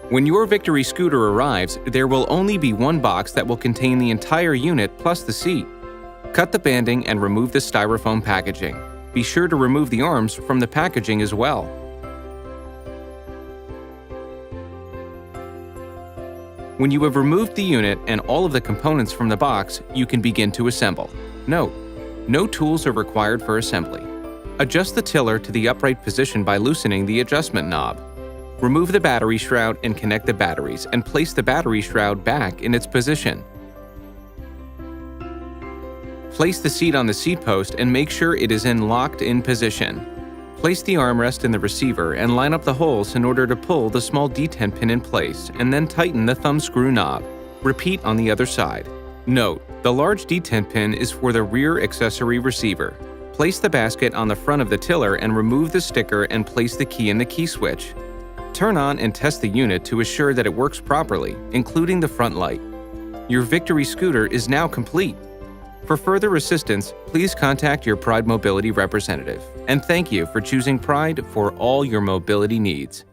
When your Victory scooter arrives, there will only be one box that will contain the entire unit plus the seat. Cut the banding and remove the styrofoam packaging. Be sure to remove the arms from the packaging as well. When you have removed the unit and all of the components from the box, you can begin to assemble. Note: no tools are required for assembly. Adjust the tiller to the upright position by loosening the adjustment knob. Remove the battery shroud and connect the batteries and place the battery shroud back in its position. Place the seat on the seat post and make sure it is in locked-in position. Place the armrest in the receiver and line up the holes in order to pull the small detent pin in place and then tighten the thumb screw knob. Repeat on the other side. Note: the large detent pin is for the rear accessory receiver. Place the basket on the front of the tiller and remove the sticker and place the key in the key switch. Turn on and test the unit to assure that it works properly, including the front light. Your Victory scooter is now complete. For further assistance, please contact your Pride Mobility representative. And thank you for choosing Pride for all your mobility needs.